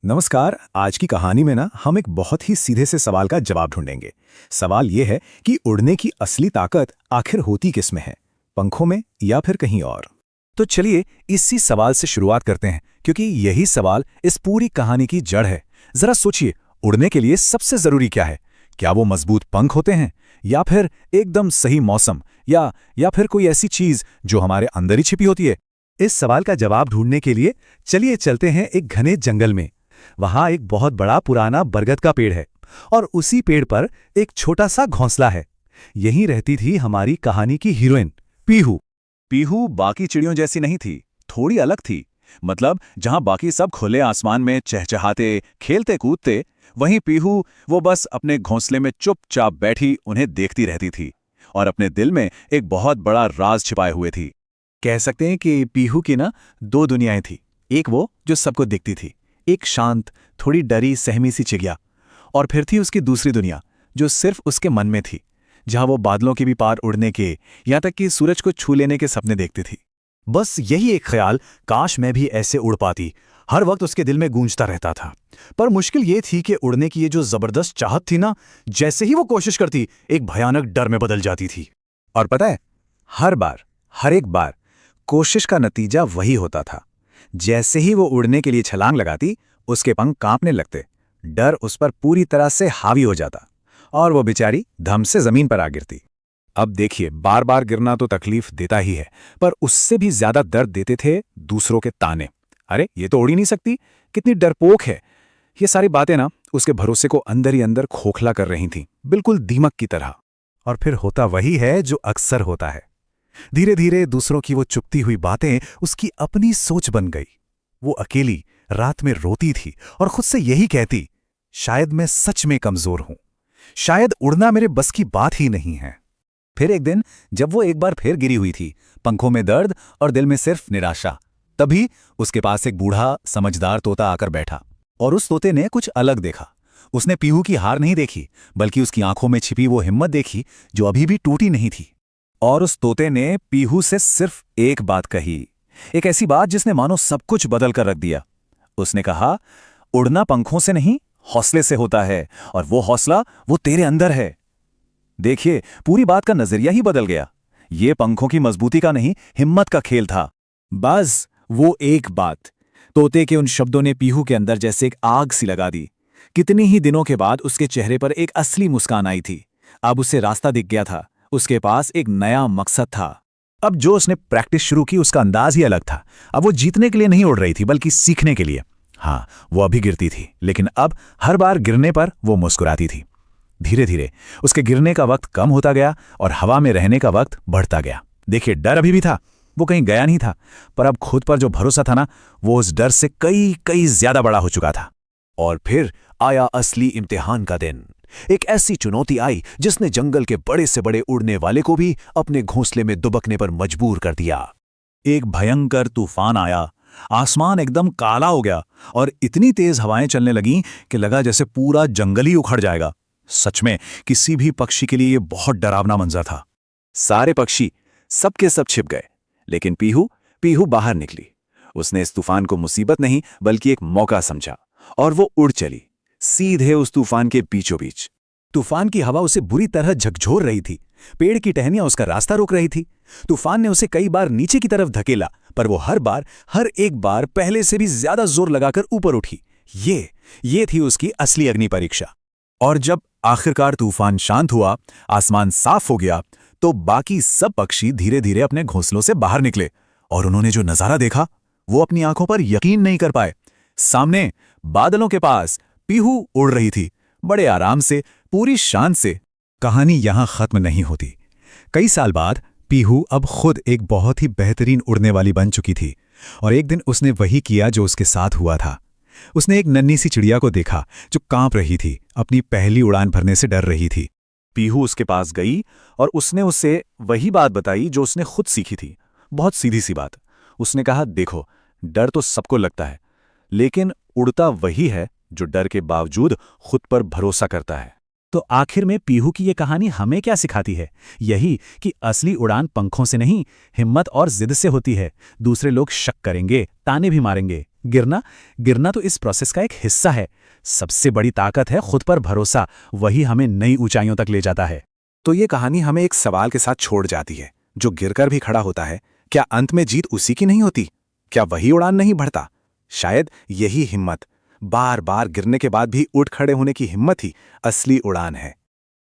नमस्कार। आज की कहानी में हम एक बहुत ही सीधे से सवाल का जवाब ढूंढेंगे। सवाल ये है कि उड़ने की असली ताकत आखिर होती किस में है, पंखों में या फिर कहीं और। तो चलिए इसी सवाल से शुरुआत करते हैं, क्योंकि यही सवाल इस पूरी कहानी की जड़ है। जरा सोचिए, उड़ने के लिए सबसे जरूरी क्या है? क्या वो मजबूत पंख होते हैं, या फिर एकदम सही मौसम, या फिर कोई ऐसी चीज जो हमारे अंदर ही छिपी होती है? इस सवाल का जवाब ढूंढने के लिए चलिए चलते हैं एक घने जंगल में। वहां एक बहुत बड़ा पुराना बरगद का पेड़ है और उसी पेड़ पर एक छोटा सा घोंसला है। यहीं रहती थी हमारी कहानी की हीरोइन पीहू। पीहू बाकी चिड़ियों जैसी नहीं थी, थोड़ी अलग थी। मतलब जहां बाकी सब खुले आसमान में चहचहाते खेलते कूदते, वहीं पीहू वो बस अपने घोंसले में चुपचाप बैठी उन्हें देखती रहती थी और अपने दिल में एक बहुत बड़ा राज छिपाए हुए थी। कह सकते हैं कि पीहू की दो दुनियाएं थी। एक वो जो सबको दिखती थी, एक शांत, थोड़ी डरी सहमी सी चिड़िया, और फिर थी उसकी दूसरी दुनिया जो सिर्फ उसके मन में थी, जहां वो बादलों के भी पार उड़ने के, यहां तक कि सूरज को छू लेने के सपने देखती थी। बस यही एक ख्याल, काश मैं भी ऐसे उड़ पाती, हर वक्त उसके दिल में गूंजता रहता था। पर मुश्किल ये थी कि उड़ने की ये जो जबरदस्त चाहत थी जैसे ही वो कोशिश करती, एक भयानक डर में बदल जाती थी। और पता है, हर एक बार कोशिश का नतीजा वही होता था। जैसे ही वो उड़ने के लिए छलांग लगाती, उसके पंख कांपने लगते, डर उस पर पूरी तरह से हावी हो जाता और वो बेचारी धम से जमीन पर आ गिरती। अब देखिए, बार बार गिरना तो तकलीफ देता ही है, पर उससे भी ज्यादा दर्द देते थे दूसरों के ताने। अरे ये तो उड़ ही नहीं सकती, कितनी डरपोक है। ये सारी बातें उसके भरोसे को अंदर ही अंदर खोखला कर रही थीं, बिल्कुल दीमक की तरह। और फिर होता वही है जो अक्सर होता है। धीरे धीरे दूसरों की वो चुपती हुई बातें उसकी अपनी सोच बन गई। वो अकेली रात में रोती थी और खुद से यही कहती, शायद मैं सच में कमजोर हूं, शायद उड़ना मेरे बस की बात ही नहीं है। फिर एक दिन जब वो एक बार फिर गिरी हुई थी, पंखों में दर्द और दिल में सिर्फ निराशा, तभी उसके पास एक बूढ़ा समझदार तोता आकर बैठा। और उस तोते ने कुछ अलग देखा। उसने पीहू की हार नहीं देखी, बल्कि उसकी आंखों में छिपी वो हिम्मत देखी जो अभी भी टूटी नहीं थी। और उस तोते ने पीहू से सिर्फ एक बात कही, एक ऐसी बात जिसने मानो सब कुछ बदल कर रख दिया। उसने कहा, उड़ना पंखों से नहीं, हौसले से होता है, और वो हौसला वो तेरे अंदर है। देखिए, पूरी बात का नजरिया ही बदल गया। ये पंखों की मजबूती का नहीं, हिम्मत का खेल था। बस वो एक बात, तोते के उन शब्दों ने पीहू के अंदर जैसे एक आग सी लगा दी। कितनी ही दिनों के बाद उसके चेहरे पर एक असली मुस्कान आई थी। अब उसे रास्ता दिख गया था, उसके पास एक नया मकसद था। अब जो उसने प्रैक्टिस शुरू की, उसका अंदाज ही अलग था। अब वो जीतने के लिए नहीं उड़ रही थी, बल्कि सीखने के लिए। हाँ, वो अभी गिरती थी, लेकिन अब हर बार गिरने पर वो मुस्कुराती थी। धीरे धीरे उसके गिरने का वक्त कम होता गया और हवा में रहने का वक्त बढ़ता गया। देखिए, डर अभी भी था, वो कहीं गया नहीं था, पर अब खुद पर जो भरोसा था वो उस डर से कई कई ज्यादा बड़ा हो चुका था। और फिर आया असली इम्तिहान का दिन। एक ऐसी चुनौती आई जिसने जंगल के बड़े से बड़े उड़ने वाले को भी अपने घोंसले में दुबकने पर मजबूर कर दिया। एक भयंकर तूफान आया, आसमान एकदम काला हो गया और इतनी तेज हवाएं चलने लगीं कि लगा जैसे पूरा जंगल ही उखड़ जाएगा। सच में किसी भी पक्षी के लिए यह बहुत डरावना मंजर था। सारे पक्षी सब के सब छिप गए, लेकिन पीहू बाहर निकली। उसने इस तूफान को मुसीबत नहीं, बल्कि एक मौका समझा, और वो उड़ चली सीधे उस तूफान के बीचों बीच। तूफान की हवा उसे बुरी तरह झकझोर रही थी, पेड़ की टहनियां उसका रास्ता रोक रही थी। तूफान ने उसे कई बार नीचे की तरफ धकेला, पर वो हर एक बार पहले से भी ज्यादा जोर लगाकर ऊपर उठी। ये थी उसकी असली अग्नि परीक्षा। और जब आखिरकार तूफान शांत हुआ, आसमान साफ हो गया, तो बाकी सब पक्षी धीरे धीरे अपने घोंसलों से बाहर निकले। और उन्होंने जो नजारा देखा, वो अपनी आंखों पर यकीन नहीं कर पाए। सामने बादलों के पास पीहू उड़ रही थी, बड़े आराम से, पूरी शान से। कहानी यहां खत्म नहीं होती। कई साल बाद पीहू अब खुद एक बहुत ही बेहतरीन उड़ने वाली बन चुकी थी, और एक दिन उसने वही किया जो उसके साथ हुआ था। उसने एक नन्ही सी चिड़िया को देखा जो कांप रही थी, अपनी पहली उड़ान भरने से डर रही थी। पीहू उसके पास गई और उसने उसे वही बात बताई जो उसने खुद सीखी थी। बहुत सीधी सी बात। उसने कहा, देखो, डर तो सबको लगता है, लेकिन उड़ता वही है जो डर के बावजूद खुद पर भरोसा करता है। तो आखिर में पीहू की ये कहानी हमें क्या सिखाती है? यही कि असली उड़ान पंखों से नहीं, हिम्मत और जिद से होती है। दूसरे लोग शक करेंगे, ताने भी मारेंगे, गिरना गिरना तो इस प्रोसेस का एक हिस्सा है। सबसे बड़ी ताकत है खुद पर भरोसा, वही हमें नई ऊंचाइयों तक ले जाता है। तो ये कहानी हमें एक सवाल के साथ छोड़ जाती है, जो गिरकर भी खड़ा होता है, क्या अंत में जीत उसी की नहीं होती? क्या वही उड़ान नहीं बढ़ता? शायद यही हिम्मत, बार बार गिरने के बाद भी उठ खड़े होने की हिम्मत ही असली उड़ान है।